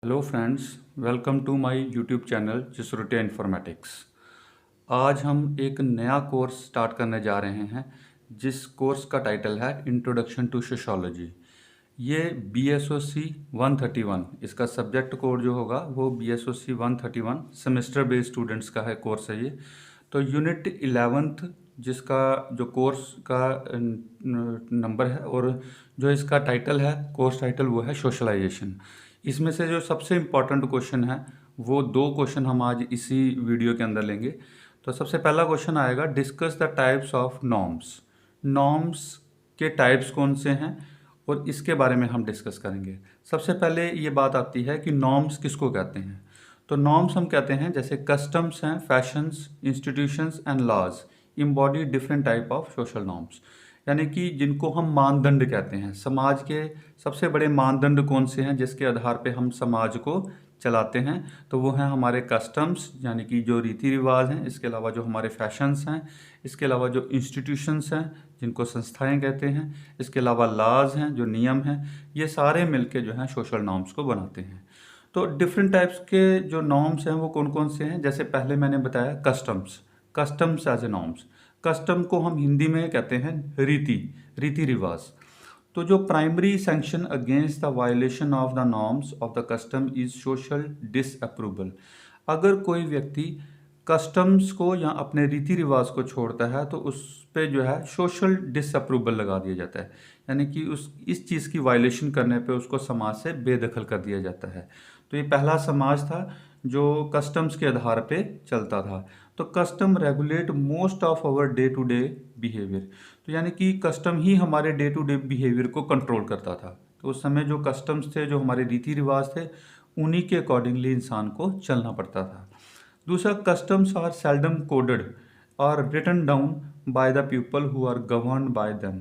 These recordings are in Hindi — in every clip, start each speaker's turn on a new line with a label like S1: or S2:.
S1: Hello friends, welcome to my YouTube channel Jasrutia informatics. आज हम एक नया कोर्स स्टार्ट करने जा रहे हैं जिस कोर्स का टाइटल है इंट्रोडक्शन टू सोशियोलॉजी। ये BSOC 131, इसका सब्जेक्ट कोड जो होगा वो BSOC 131 सेमेस्टर बेस्ड स्टूडेंट्स का है कोर्स है ये। तो यूनिट 11th जिसका जो कोर्स का नंबर है और जो इसका टाइटल है कोर्स टाइटल वो है सोशलाइजेशन। इसमें से जो सबसे इम्पॉर्टेंट क्वेश्चन है वो दो क्वेश्चन हम आज इसी वीडियो के अंदर लेंगे। तो सबसे पहला क्वेश्चन आएगा, discuss the types of norms. Norms के टाइप्स कौन से हैं और इसके बारे में हम डिस्कस करेंगे। सबसे पहले ये बात आती है कि नॉर्म्स किसको कहते हैं। तो नॉर्म्स हम कहते हैं जैसे कस्टम्स हैं, fashions, institutions and laws embody different type of social norms. यानी कि जिनको हम मानदंड कहते हैं। समाज के सबसे बड़े मानदंड कौन से हैं जिसके आधार पे हम समाज को चलाते हैं, तो वो हैं हमारे कस्टम्स यानी कि जो रीति रिवाज हैं, इसके अलावा जो हमारे फैशंस हैं, इसके अलावा जो इंस्टीट्यूशंस हैं जिनको संस्थाएं कहते हैं, इसके अलावा लॉज हैं जो नियम हैं, ये सारे मिलके जो हैं सोशल नॉर्म्स को बनाते हैं। तो डिफरेंट टाइप्स के जो नॉर्म्स हैं वो कौन कौन से हैं, जैसे पहले मैंने बताया customs. Customs as a norms, custom को हम हिंदी में कहते हैं रीति रिवाज। तो जो primary sanction against the violation of the norms of the custom is social disapproval. अगर कोई व्यक्ति कस्टम्स को या अपने रीति रिवाज को छोड़ता है तो उस पे जो है सोशल डिसअप्रूवल लगा दिया जाता है, यानी कि उस इस चीज़ की वायलेशन करने पे उसको समाज से बेदखल कर दिया जाता है। तो ये पहला समाज था जो कस्टम्स के आधार पे चलता था। तो custom regulate most of our day to day behaviour. तो यानी कि कस्टम ही हमारे डे टू डे बिहेवियर को कंट्रोल करता था। तो उस समय जो कस्टम्स थे, जो हमारे रीति रिवाज थे, उन्हीं के अकॉर्डिंगली इंसान को चलना पड़ता था। दूसरा, कस्टम्स आर सेल्डम कोडेड और written down by the people who are govern by them.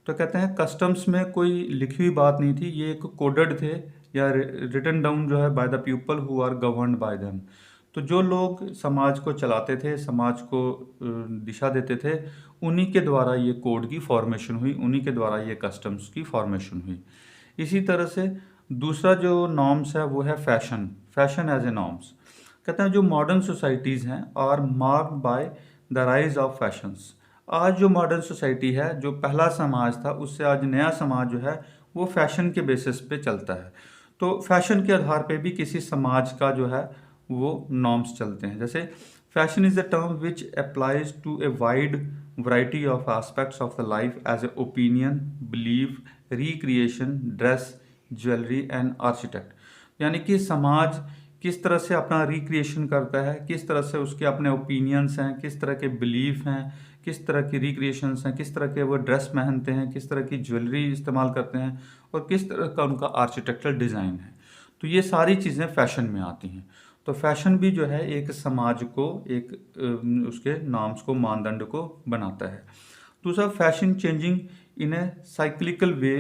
S1: तो कहते हैं कस्टम्स में कोई लिखी हुई बात नहीं थी, ये एक कोडेड थे या रिटन डाउन जो है by the people who are govern by them. तो जो लोग समाज को चलाते थे, समाज को दिशा देते थे, उन्हीं के द्वारा ये कोड की फॉर्मेशन हुई, उन्हीं के द्वारा ये कस्टम्स की फॉर्मेशन हुई। इसी तरह से दूसरा जो नॉर्म्स है वो है फैशन एज ए नॉर्म्स। कहते हैं जो मॉडर्न सोसाइटीज़ हैं are marked by the rise of fashions. आज जो मॉडर्न सोसाइटी है, जो पहला समाज था उससे आज नया समाज जो है वो फैशन के बेसिस पे चलता है। तो फैशन के आधार पे भी किसी समाज का जो है वो नॉर्म्स चलते हैं। जैसे fashion is a term which applies to a wide variety of aspects of the life as a opinion, belief, recreation, dress, jewellery and architect. यानी कि समाज किस तरह से अपना रिक्रिएशन करता है, किस तरह से उसके अपने ओपिनियंस हैं, किस तरह के बिलीफ हैं, किस तरह की रिक्रिएशंस हैं, किस तरह के वो ड्रेस पहनते हैं, किस तरह की ज्वेलरी इस्तेमाल करते हैं और किस तरह का उनका आर्किटेक्चरल डिज़ाइन है। तो ये सारी चीज़ें फैशन में आती हैं। तो फैशन भी जो है एक समाज को एक उसके नॉर्म्स को, मानदंड को बनाता है। दूसरा, fashion changing in A cyclical way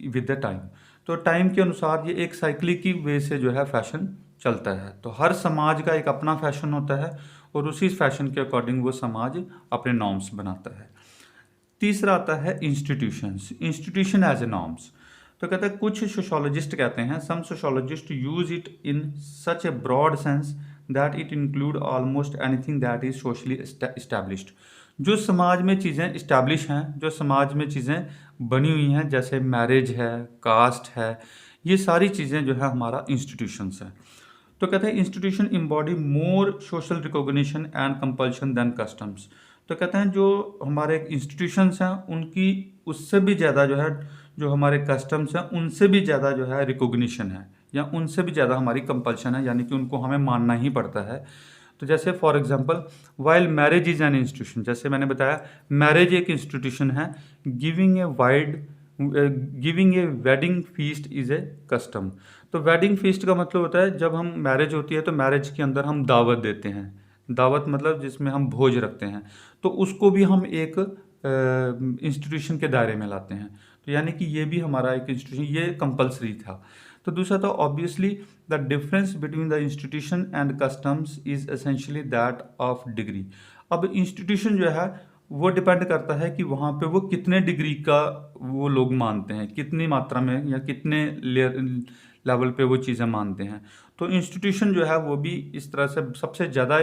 S1: with the time. तो टाइम के अनुसार ये एक साइक्लिक वे से जो है फैशन चलता है। तो हर समाज का एक अपना फैशन होता है और उसी फैशन के अकॉर्डिंग वो समाज अपने नॉर्म्स बनाता है। तीसरा आता है इंस्टीट्यूशन एज ए नॉर्म्स। तो कहते हैं कुछ सोशोलॉजिस्ट कहते हैं, some sociologist use it in such a broad sense that it include almost anything that is socially established. जो समाज में चीज़ें इस्टेब्लिश हैं, जो समाज में चीज़ें बनी हुई हैं, जैसे मैरिज है, कास्ट है, ये सारी चीज़ें जो है हमारा इंस्टीट्यूशंस है। तो कहते हैं institution embody more social recognition and compulsion than customs. तो कहते हैं जो हमारे इंस्टीट्यूशंस हैं उनकी उससे भी ज़्यादा जो है, जो हमारे कस्टम्स हैं उनसे भी ज़्यादा जो है रिकॉग्निशन है या उनसे भी ज़्यादा हमारी कंपल्शन है, यानी कि उनको हमें मानना ही पड़ता है। तो जैसे for example, while marriage is an institution, जैसे मैंने बताया मैरिज एक इंस्टीट्यूशन है, giving a wide giving a wedding feast is a custom. तो वेडिंग फीस्ट का मतलब होता है जब हम मैरिज होती है तो मैरिज के अंदर हम दावत देते हैं। दावत मतलब जिसमें हम भोज रखते हैं, तो उसको भी हम एक इंस्टीट्यूशन के दायरे में लाते हैं। तो यानी कि ये भी हमारा एक इंस्टीट्यूशन, ये कंपलसरी था। तो दूसरा था obviously the difference between the institution and customs is essentially that of degree. अब इंस्टीट्यूशन जो है वो डिपेंड करता है कि वहाँ पे वो कितने डिग्री का वो लोग मानते हैं, कितनी मात्रा में या कितने लेवल पे वो चीज़ें मानते हैं। तो इंस्टीट्यूशन जो है वो भी इस तरह से सबसे ज़्यादा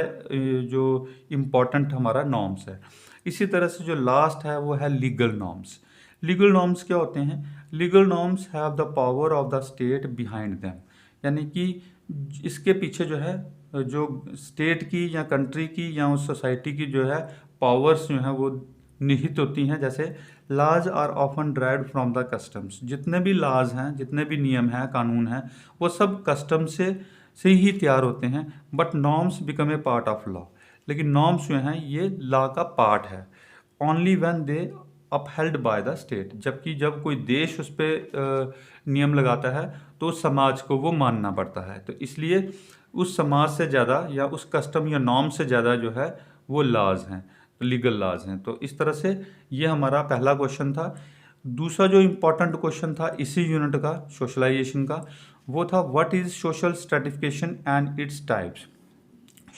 S1: जो इम्पोर्टेंट हमारा नॉर्म्स है। इसी तरह से जो लास्ट है वो है लीगल नॉर्म्स। लीगल नॉर्म्स क्या होते हैं? Legal norms have the power of the state behind them, यानी कि इसके पीछे जो है जो स्टेट की या कंट्री की या उस सोसाइटी की जो है पावर्स जो हैं वो निहित होती हैं। जैसे laws are often derived from the customs, जितने भी लाज हैं, जितने भी नियम हैं, कानून हैं, वो सब कस्टम से ही तैयार होते हैं। But norms become a part of law, लेकिन नॉर्म्स जो हैं ये लॉ का पार्ट है only when they upheld by the state, जबकि जब कोई देश उस पर नियम लगाता है तो उस समाज को वो मानना पड़ता है। तो इसलिए उस समाज से ज़्यादा या उस कस्टम या नॉर्म से ज़्यादा जो है वो लॉज हैं, लीगल लॉज हैं। तो इस तरह से ये हमारा पहला क्वेश्चन था। दूसरा जो इम्पोर्टेंट क्वेश्चन था इसी यूनिट का, सोशलाइजेशन का, वो था what is social stratification and its types.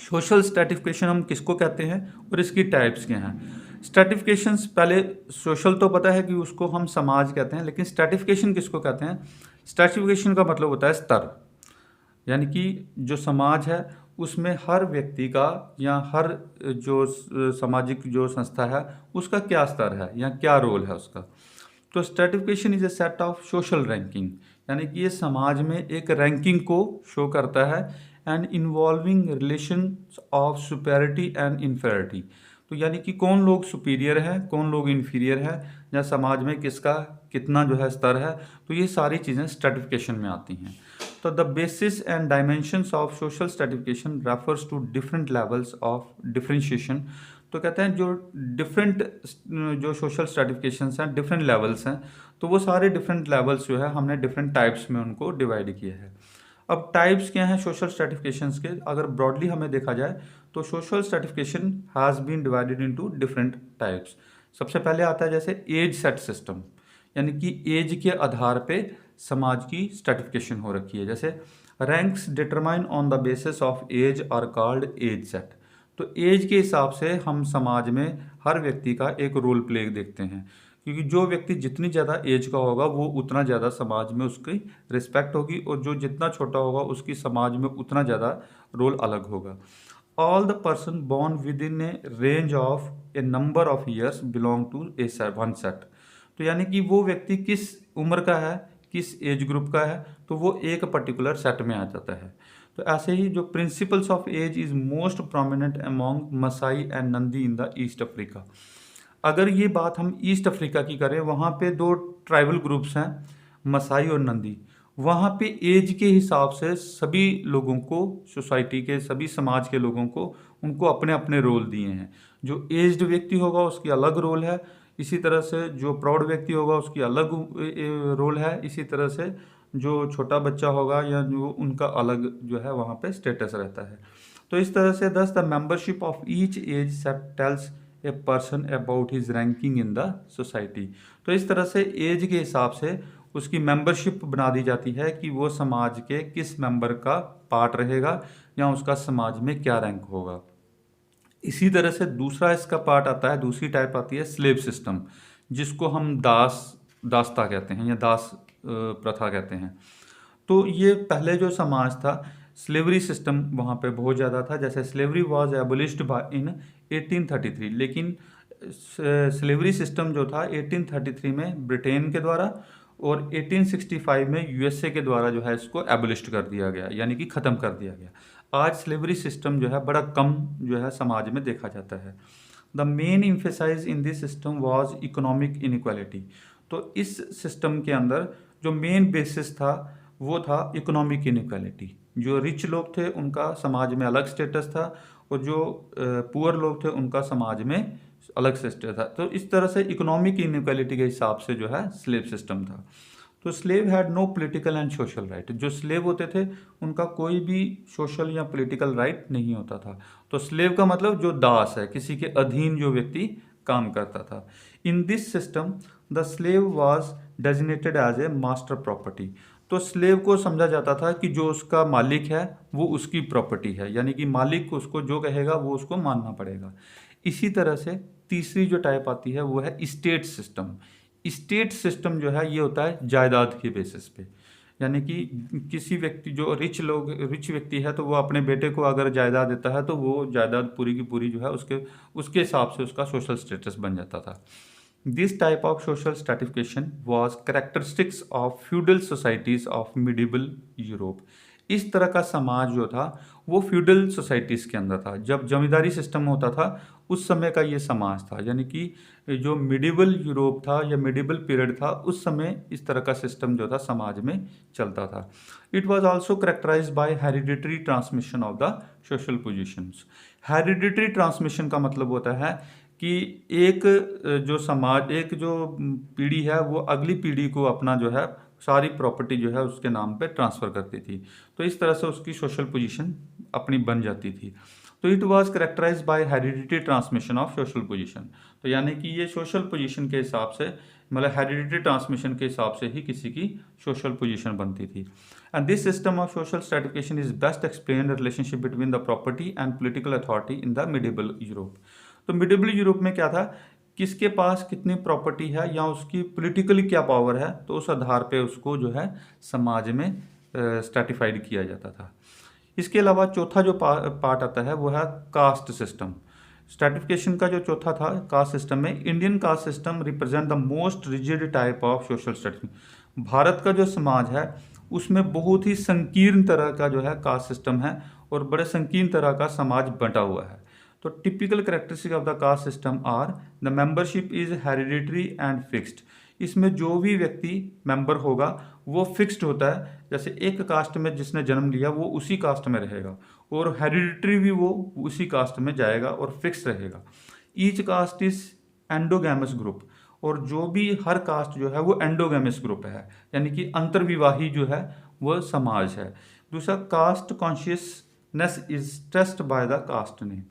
S1: Social stratification हम किसको कहते हैं और इसकी टाइप्स क्या हैं? स्ट्रेटिफिकेशंस, पहले सोशल तो पता है कि उसको हम समाज कहते हैं, लेकिन स्ट्रेटिफिकेशन किसको कहते हैं? स्ट्रेटिफिकेशन का मतलब होता है स्तर, यानी कि जो समाज है उसमें हर व्यक्ति का या हर जो सामाजिक जो संस्था है उसका क्या स्तर है या क्या रोल है उसका। तो stratification is a set of social ranking, यानी कि ये समाज में एक रैंकिंग को शो करता है and involving relation of superiority and inferiority. तो यानी कि कौन लोग सुपीरियर है, कौन लोग इन्फीरियर है, या समाज में किसका कितना जो है स्तर है, तो ये सारी चीज़ें स्ट्रेटिफिकेशन में आती हैं। तो the basis and dimensions of social stratification refers to different levels of differentiation. तो कहते हैं जो डिफरेंट जो सोशल स्ट्रेटिफिकेशंस हैं, डिफरेंट लेवल्स हैं, तो वो सारे डिफरेंट लेवल्स जो है हमने डिफरेंट टाइप्स में उनको डिवाइड किए हैं। अब टाइप्स क्या हैं सोशल स्ट्रेटिफिकेशंस के? अगर ब्रॉडली हमें देखा जाए तो social stratification has been divided into different types. सबसे पहले आता है जैसे एज सेट सिस्टम, यानी कि एज के आधार पे समाज की स्ट्रेटिफिकेशन हो रखी है। जैसे ranks determine on the basis of age are called age set. तो एज के हिसाब से हम समाज में हर व्यक्ति का एक रोल प्ले देखते हैं, क्योंकि जो व्यक्ति जितनी ज़्यादा एज का होगा वो उतना ज़्यादा समाज में उसकी रिस्पेक्ट होगी, और जो जितना छोटा होगा उसकी समाज में उतना ज़्यादा रोल अलग होगा। All the person born within a range of a number of years belong to a one set. तो यानी कि वो व्यक्ति किस उम्र का है, किस एज ग्रुप का है, तो वो एक पर्टिकुलर सेट में आ जाता है। तो ऐसे ही जो principles of age is most prominent among Masai and Nandi in the East Africa. अगर ये बात हम ईस्ट अफ्रीका की करें, वहाँ पे दो ट्राइबल ग्रुप्स हैं, मसाई और नंदी। वहाँ पे एज के हिसाब से सभी लोगों को, सोसाइटी के सभी समाज के लोगों को, उनको अपने अपने रोल दिए हैं। जो एज्ड व्यक्ति होगा उसकी अलग रोल है, इसी तरह से जो प्रौढ़ व्यक्ति होगा उसकी अलग रोल है, इसी तरह से जो छोटा बच्चा होगा या जो उनका अलग जो है वहाँ पे स्टेटस रहता है। तो इस तरह से thus the membership of each age set tells a person about his ranking in the society. तो इस तरह से एज के हिसाब से उसकी मेंबरशिप बना दी जाती है कि वो समाज के किस मेंबर का पार्ट रहेगा या उसका समाज में क्या रैंक होगा। इसी तरह से दूसरा इसका पार्ट आता है, दूसरी टाइप आती है स्लेव सिस्टम, जिसको हम दासता कहते हैं या दास प्रथा कहते हैं। तो ये पहले जो समाज था, स्लेवरी सिस्टम वहाँ पे बहुत ज़्यादा था। जैसे स्लेवरी वाज एबोलिश्ड इन 1833, लेकिन स्लेवरी सिस्टम जो था 1833 में ब्रिटेन के द्वारा और 1865 में यूएसए के द्वारा जो है इसको एबोलिश्ड कर दिया गया, यानी कि ख़त्म कर दिया गया। आज स्लेवरी सिस्टम जो है बड़ा कम जो है समाज में देखा जाता है। The main emphasise in this system was economic inequality. तो इस सिस्टम के अंदर जो मेन बेसिस था वो था इकोनॉमिक इनइक्वालिटी। जो रिच लोग थे उनका समाज में अलग स्टेटस था, और जो पुअर लोग थे उनका समाज में अलग स्टेटस था। तो इस तरह से इकोनॉमिक इनइक्वालिटी के हिसाब से जो है स्लेव सिस्टम था। तो slave had no political and social right. जो स्लेव होते थे उनका कोई भी सोशल या पॉलिटिकल राइट नहीं होता था। तो स्लेव का मतलब जो दास है, किसी के अधीन जो व्यक्ति काम करता था। In this system the slave was designated as a master property. तो स्लेव को समझा जाता था कि जो उसका मालिक है वो उसकी प्रॉपर्टी है, यानी कि मालिक उसको जो कहेगा वो उसको मानना पड़ेगा। इसी तरह से तीसरी जो टाइप आती है वो है स्टेट सिस्टम। स्टेट सिस्टम जो है ये होता है जायदाद के बेसिस पे, यानी कि किसी व्यक्ति जो रिच व्यक्ति है तो वो अपने बेटे को अगर जायदाद देता है तो वो जायदाद पूरी की पूरी जो है उसके हिसाब से उसका सोशल स्टेटस बन जाता था। This type of social stratification was characteristics of feudal societies of medieval Europe. इस तरह का समाज जो था वो फ्यूडल सोसाइटीज़ के अंदर था। जब जमींदारी सिस्टम होता था उस समय का ये समाज था, यानी कि जो मिडिवल यूरोप था या मिडिवल पीरियड था उस समय इस तरह का सिस्टम जो था समाज में चलता था। It was also characterise by hereditary transmission of the social positions. Hereditary transmission का मतलब होता है कि एक जो पीढ़ी है वो अगली पीढ़ी को अपना जो है सारी प्रॉपर्टी जो है उसके नाम पे ट्रांसफ़र करती थी, तो इस तरह से उसकी सोशल पोजीशन अपनी बन जाती थी। तो it was characterised by hereditary transmission of social position. तो यानी कि ये सोशल पोजीशन के हिसाब से, मतलब हेरिडिटरी ट्रांसमिशन के हिसाब से ही किसी की सोशल पोजीशन बनती थी। And this system of social stratification is best explain the relationship between the property and political authority in the medieval Europe. तो मिडिवल यूरोप में क्या था, किसके पास कितनी प्रॉपर्टी है या उसकी पॉलिटिकली क्या पावर है, तो उस आधार पे उसको जो है समाज में स्ट्रैटिफाइड किया जाता था। इसके अलावा चौथा जो पार्ट आता है वो है कास्ट सिस्टम। स्ट्रैटिफिकेशन का जो चौथा था कास्ट सिस्टम में, Indian caste system represent the most rigid type of social stratification. Bharat का जो समाज है उसमें बहुत ही संकीर्ण तरह का जो है कास्ट सिस्टम है और बड़े संकीर्ण तरह का समाज बंटा हुआ है। तो typical characteristic of the caste system are the membership is hereditary and fixed. इसमें जो भी व्यक्ति मेंबर होगा वो फिक्स्ड होता है, जैसे एक कास्ट में जिसने जन्म लिया वो उसी कास्ट में रहेगा, और हेरिडिटरी भी वो उसी कास्ट में जाएगा और फिक्स रहेगा। ईच कास्ट इज एंडोगैमस ग्रुप, और जो भी हर कास्ट जो है वो एंडोगैमस ग्रुप है, यानी कि अंतर्विवाही जो है वो समाज है। दूसरा, caste consciousness is stressed by the caste name.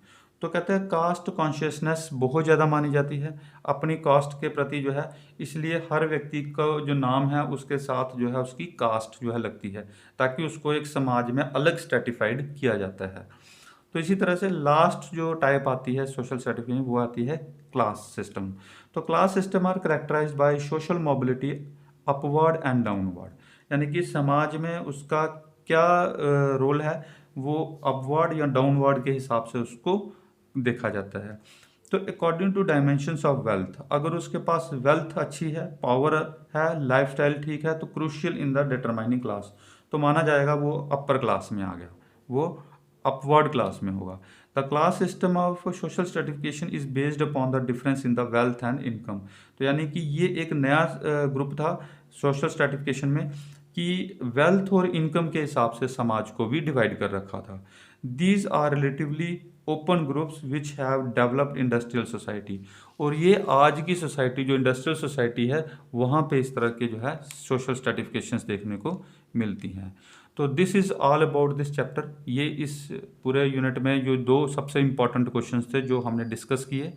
S1: तो कहते हैं कास्ट कॉन्शियसनेस बहुत ज़्यादा मानी जाती है अपनी कास्ट के प्रति जो है, इसलिए हर व्यक्ति का जो नाम है उसके साथ जो है उसकी कास्ट जो है लगती है, ताकि उसको एक समाज में अलग स्ट्रैटिफाइड किया जाता है। तो इसी तरह से लास्ट जो टाइप आती है सोशल स्ट्रैटिफिकेशन वो आती है क्लास सिस्टम। तो class system are characterised by social mobility upward and downward, यानी कि समाज में उसका क्या रोल है वो अपवर्ड या डाउनवर्ड के हिसाब से उसको देखा जाता है। तो according to dimensions of wealth, अगर उसके पास वेल्थ अच्छी है, पावर है, लाइफस्टाइल ठीक है, तो crucial in the determining class, तो माना जाएगा वो अपर क्लास में आ गया, वो अपवर्ड क्लास में होगा। The class system of social stratification is based upon the difference in the wealth and income. तो यानी कि ये एक नया ग्रुप था सोशल स्ट्रैटिफिकेशन में कि वेल्थ और इनकम के हिसाब से समाज को भी डिवाइड कर रखा था। These are relatively open groups which have developed industrial society, और ये आज की सोसाइटी जो इंडस्ट्रियल सोसाइटी है वहाँ पे इस तरह के जो है सोशल स्ट्रैटिफिकेशंस देखने को मिलती हैं। तो this is all about this chapter. ये इस पूरे यूनिट में जो दो सबसे इम्पॉर्टेंट क्वेश्चंस थे जो हमने डिस्कस किए।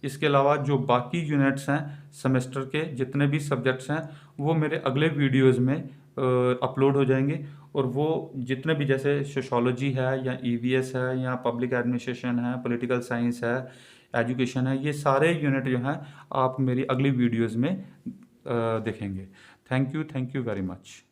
S1: इसके अलावा जो बाकी यूनिट्स हैं सेमेस्टर के, जितने भी सब्जेक्ट्स हैं वो मेरे अगले वीडियोज़ में अपलोड हो जाएंगे, और वो जितने भी जैसे सोशोलॉजी है या ईवीएस है या पब्लिक एडमिनिस्ट्रेशन है, पॉलिटिकल साइंस है, एजुकेशन है, ये सारे यूनिट जो हैं आप मेरी अगली वीडियोज़ में देखेंगे। Thank you very much.